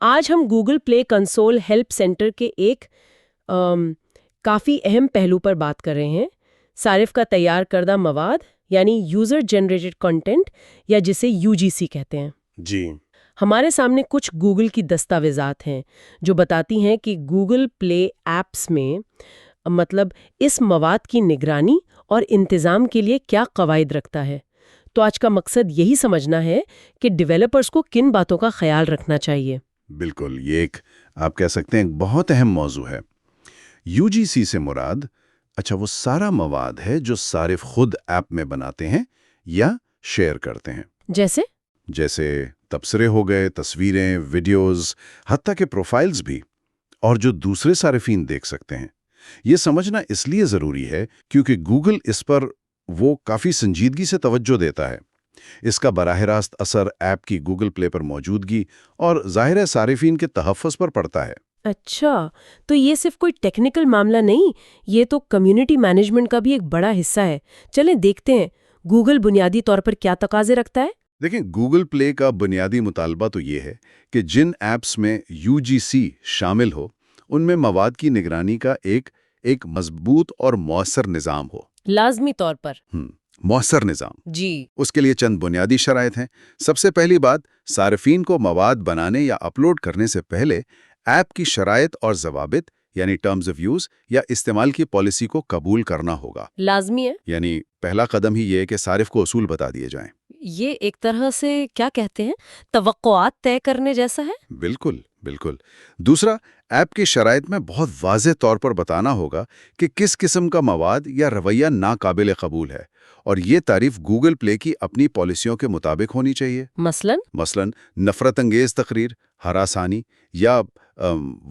آج ہم Google Play console help centre کے ایک کافی اہم پہلو پر بات کر رہے ہیں، صارف کا تیار کردہ مواد یعنی یوزر جنریٹڈ کنٹینٹ، یا جسے UGC کہتے ہیں۔ جی ہمارے سامنے کچھ گوگل کی دستاویزات ہیں جو بتاتی ہیں کہ گوگل پلے ایپس میں اس مواد کی نگرانی اور انتظام کے لیے کیا قواعد رکھتا ہے۔ تو آج کا مقصد یہی سمجھنا ہے کہ ڈیولپرز کو کن باتوں کا خیال رکھنا چاہیے۔ بالکل، یہ ایک آپ کہہ سکتے ہیں ایک بہت اہم موضوع ہے۔ UGC سے مراد وہ سارا مواد ہے جو صارف خود ایپ میں بناتے ہیں یا شیئر کرتے ہیں، جیسے تبصرے ہو گئے، تصویریں، ویڈیوز، حتیٰ کہ پروفائلز بھی، اور جو دوسرے صارفین دیکھ سکتے ہیں۔ یہ سمجھنا اس لیے ضروری ہے کیونکہ گوگل اس پر وہ کافی سنجیدگی سے توجہ دیتا ہے۔ اس کا براہ راست اثر ایپ کی گوگل پلے پر موجودگی اور ظاہر صارفین کے تحفظ پر پڑتا ہے۔ اچھا، تو یہ صرف کوئی ٹیکنیکل معاملہ نہیں، یہ تو کمیونٹی مینجمنٹ کا بھی ایک بڑا حصہ ہے۔ چلیں دیکھتے ہیں گوگل بنیادی طور پر کیا تقاضے رکھتا ہے۔ دیکھیں، گوگل پلے کا بنیادی مطالبہ تو یہ ہے کہ جن ایپس میں UGC شامل ہو ان میں مواد کی نگرانی کا ایک مضبوط اور مؤثر نظام ہو۔ لازمی طور پر مؤثر نظام۔ جی، اس کے لیے چند بنیادی شرائط ہیں۔ سب سے پہلی بات، صارفین کو مواد بنانے یا اپلوڈ کرنے سے پہلے ایپ کی شرائط اور ضوابط یعنی ٹرمز آف یوز یا استعمال کی پالیسی کو قبول کرنا ہوگا۔ لازمی ہے۔ یعنی پہلا قدم ہی یہ کہ صارف کو اصول بتا دیے جائیں۔ یہ ایک طرح سے کیا کہتے ہیں، توقعات طے کرنے جیسا ہے۔ بالکل بالکل۔ دوسرا، ایپ کی شرائط میں بہت واضح طور پر بتانا ہوگا کہ کس قسم کا مواد یا رویہ ناقابل قبول ہے، اور یہ تعریف گوگل پلے کی اپنی پالیسیوں کے مطابق ہونی چاہیے۔ مثلاً نفرت انگیز تقریر، ہراسانی یا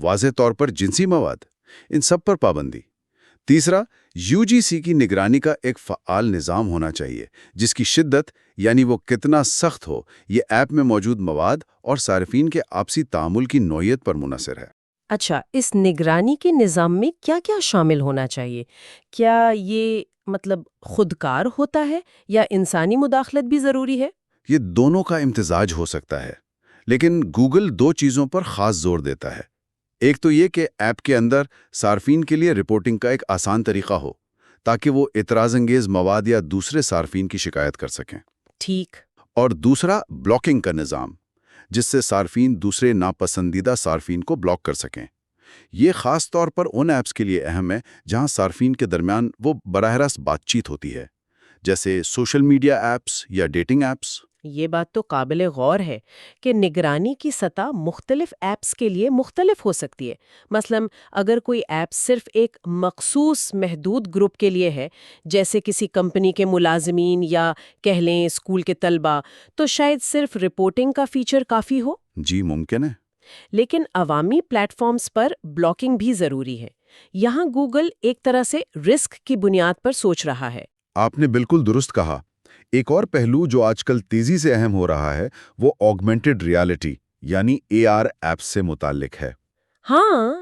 واضح طور پر جنسی مواد، ان سب پر پابندی۔ تیسرا، UGC کی نگرانی کا ایک فعال نظام ہونا چاہیے جس کی شدت یعنی وہ کتنا سخت ہو یہ ایپ میں موجود مواد اور صارفین کے آپسی تعامل کی نوعیت پر منحصر ہے۔ اچھا، اس نگرانی کے نظام میں کیا کیا شامل ہونا چاہیے؟ کیا یہ خودکار ہوتا ہے یا انسانی مداخلت بھی ضروری ہے؟ یہ دونوں کا امتزاج ہو سکتا ہے، لیکن گوگل دو چیزوں پر خاص زور دیتا ہے۔ ایک تو یہ کہ ایپ کے اندر صارفین کے لیے رپورٹنگ کا ایک آسان طریقہ ہو تاکہ وہ اعتراض انگیز مواد یا دوسرے صارفین کی شکایت کر سکیں۔ ٹھیک۔ اور دوسرا، بلاکنگ کا نظام، جس سے صارفین دوسرے ناپسندیدہ صارفین کو بلاک کر سکیں۔ یہ خاص طور پر ان ایپس کے لیے اہم ہے جہاں صارفین کے درمیان وہ براہ راست بات چیت ہوتی ہے، جیسے سوشل میڈیا ایپس یا ڈیٹنگ ایپس۔ یہ بات تو قابل غور ہے کہ نگرانی کی سطح مختلف ایپس کے لیے مختلف ہو سکتی ہے۔ مثلا اگر کوئی ایپ صرف ایک مخصوص محدود گروپ کے لیے ہے، جیسے کسی کمپنی کے ملازمین یا کہہ لیں اسکول کے طلبہ، تو شاید صرف رپورٹنگ کا فیچر کافی ہو۔ جی ممکن ہے۔ لیکن عوامی پلیٹ فارمز پر بلاکنگ بھی ضروری ہے۔ یہاں گوگل ایک طرح سے رسک کی بنیاد پر سوچ رہا ہے۔ آپ نے بالکل درست کہا۔ ایک اور پہلو جو آج کل تیزی سے اہم ہو رہا ہے وہ آگمنٹڈ ریالٹی یعنی AR ایپس سے متعلق ہے۔ ہاں،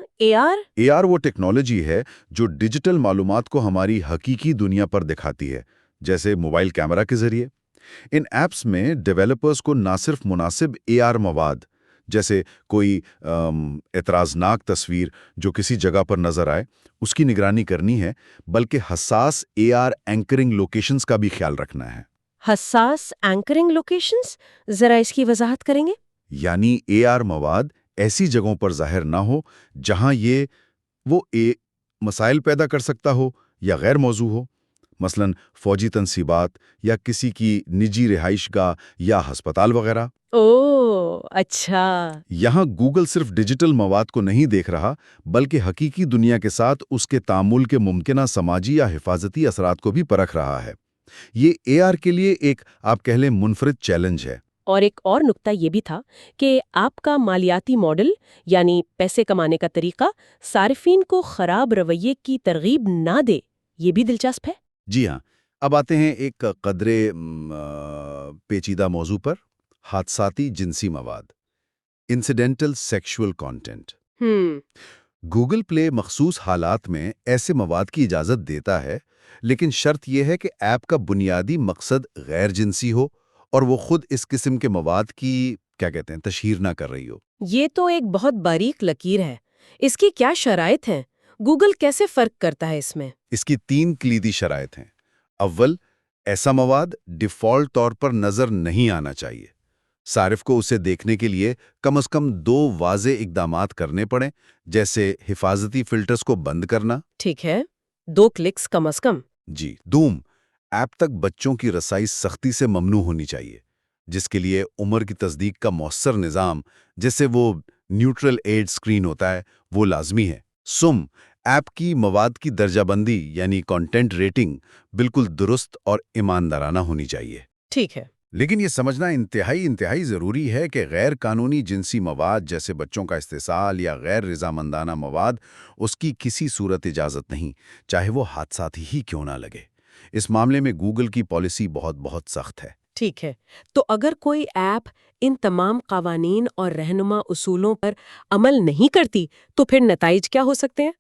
AR وہ ٹیکنالوجی ہے جو ڈیجیٹل معلومات کو ہماری حقیقی دنیا پر دکھاتی ہے، جیسے موبائل کیمرہ کے ذریعے۔ ان ایپس میں ڈیولپرز کو نہ صرف مناسب AR مواد، جیسے کوئی اعتراضناک تصویر جو کسی جگہ پر نظر آئے، اس کی نگرانی کرنی ہے، بلکہ حساس AR اینکرنگ لوکیشنز کا بھی خیال رکھنا ہے۔ حساس اینکرنگ لوکیشنز، ذرا اس کی وضاحت کریں گے؟ یعنی AR مواد ایسی جگہوں پر ظاہر نہ ہو جہاں وہ مسائل پیدا کر سکتا ہو یا غیر موزوں ہو، مثلا فوجی تنصیبات یا کسی کی نجی رہائش گاہ یا ہسپتال وغیرہ۔ اچھا۔ یہاں گوگل صرف ڈیجیٹل مواد کو نہیں دیکھ رہا بلکہ حقیقی دنیا کے ساتھ اس کے تعامل کے ممکنہ سماجی یا حفاظتی اثرات کو بھی پرکھ رہا ہے۔ یہ AR کے لیے ایک آپ کہہ لیں منفرد چیلنج ہے۔ اور ایک اور نکتہ یہ بھی تھا کہ آپ کا مالیاتی ماڈل یعنی پیسے کمانے کا طریقہ صارفین کو خراب رویے کی ترغیب نہ دے، یہ بھی دلچسپ ہے۔ جی ہاں، اب آتے ہیں ایک قدرے پیچیدہ موضوع پر، حادثاتی جنسی مواد، انسیڈنٹل سیکشول کانٹینٹ۔ گوگل پلے مخصوص حالات میں ایسے مواد کی اجازت دیتا ہے، لیکن شرط یہ ہے کہ ایپ کا بنیادی مقصد غیر جنسی ہو اور وہ خود اس قسم کے مواد کی کیا کہتے ہیں تشہیر نہ کر رہی ہو۔ یہ تو ایک بہت باریک لکیر ہے۔ اس کی کیا شرائط ہیں؟ گوگل کیسے فرق کرتا ہے اس میں؟ اس کی 3 کلیدی شرائط ہیں۔ اول، ایسا مواد ڈیفالٹ طور پر نظر نہیں آنا چاہیے۔ صارف کو اسے دیکھنے کے لیے کم از کم 2 واضح اقدامات کرنے پڑیں، جیسے حفاظتی فلٹرز کو بند کرنا۔ ٹھیک ہے، 2 کلکس کم از کم۔ جی، دوم، ایپ تک بچوں کی رسائی سختی سے ممنوع ہونی چاہیے، جس کے لیے عمر کی تصدیق کا مؤثر نظام، جیسے وہ نیوٹرل ایج اسکرین ہوتا ہے، وہ لازمی ہے۔ سم، ایپ کی مواد کی درجہ بندی یعنی کنٹینٹ ریٹنگ بالکل درست اور ایماندارانہ ہونی چاہیے۔ ٹھیک ہے۔ لیکن یہ سمجھنا انتہائی ضروری ہے کہ غیر قانونی جنسی مواد جیسے بچوں کا استحصال یا غیر رضامندانہ مواد، اس کی کسی صورت اجازت نہیں، چاہے وہ حادثاتی ہی کیوں نہ لگے۔ اس معاملے میں گوگل کی پالیسی بہت سخت ہے۔ ٹھیک ہے، تو اگر کوئی ایپ ان تمام قوانین اور رہنما اصولوں پر عمل نہیں کرتی تو پھر نتائج کیا ہو سکتے ہیں؟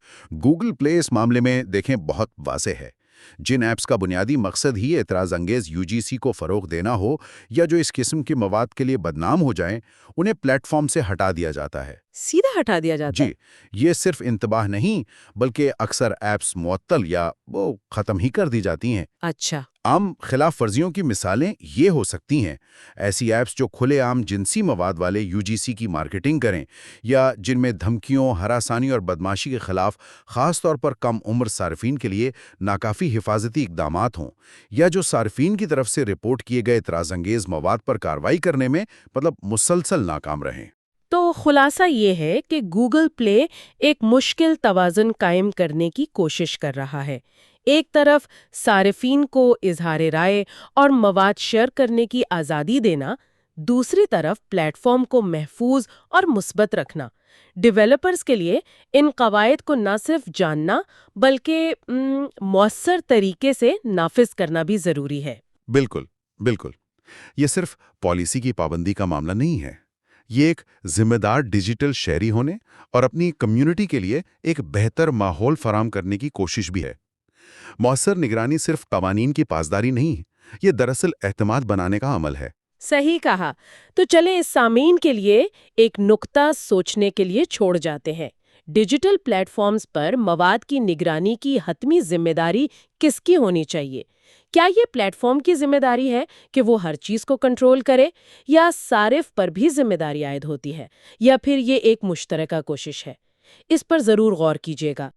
گوگل پلے اس معاملے میں دیکھیں بہت واضح ہے۔ جن ایپس کا بنیادی مقصد ہی اعتراض انگیز UGC کو فروغ دینا ہو یا جو اس قسم کے مواد کے لیے بدنام ہو جائیں، انہیں پلیٹ فارم سے ہٹا دیا جاتا ہے۔ سیدھا ہٹا دیا جاتا ہے؟ جی، یہ صرف انتباہ نہیں بلکہ اکثر ایپس معطل یا وہ ختم ہی کر دی جاتی ہیں۔ اچھا۔ عام خلاف ورزیوں کی مثالیں یہ ہو سکتی ہیں، ایسی ایپس جو کھلے عام جنسی مواد والے UGC کی مارکیٹنگ کریں یا جن میں دھمکیوں، ہراسانی اور بدماشی کے خلاف خاص طور پر کم عمر صارفین کے لیے ناکافی حفاظتی اقدامات ہوں، یا جو صارفین کی طرف سے رپورٹ کیے گئے اعتراض انگیز مواد پر کارروائی کرنے میں مسلسل ناکام رہیں۔ تو خلاصہ یہ ہے کہ گوگل پلے ایک مشکل توازن قائم کرنے کی کوشش کر رہا ہے۔ ایک طرف صارفین کو اظہار رائے اور مواد شیئر کرنے کی آزادی دینا، دوسری طرف پلیٹ فارم کو محفوظ اور مثبت رکھنا۔ ڈیولپرز کے لیے ان قواعد کو نہ صرف جاننا بلکہ مؤثر طریقے سے نافذ کرنا بھی ضروری ہے۔ بالکل۔ یہ صرف پالیسی کی پابندی کا معاملہ نہیں ہے، یہ ایک ذمہ دار ڈیجیٹل شہری ہونے اور اپنی کمیونٹی کے لیے ایک بہتر ماحول فراہم کرنے کی کوشش بھی ہے۔ مؤثر نگرانی صرف قوانین کی پاسداری نہیں، یہ دراصل اعتماد بنانے کا عمل ہے۔ صحیح کہا۔ تو چلیں اس سامعین کے لیے ایک نقطہ سوچنے کے لیے چھوڑ جاتے ہیں۔ ڈیجیٹل پلیٹ فارمز پر مواد کی نگرانی کی حتمی ذمہ داری کس کی ہونی چاہیے؟ کیا یہ پلیٹ فارم کی ذمہ داری ہے کہ وہ ہر چیز کو کنٹرول کرے، یا صارف پر بھی ذمہ داری عائد ہوتی ہے، یا پھر یہ ایک مشترکہ کوشش ہے؟ اس پر ضرور غور کیجیے گا۔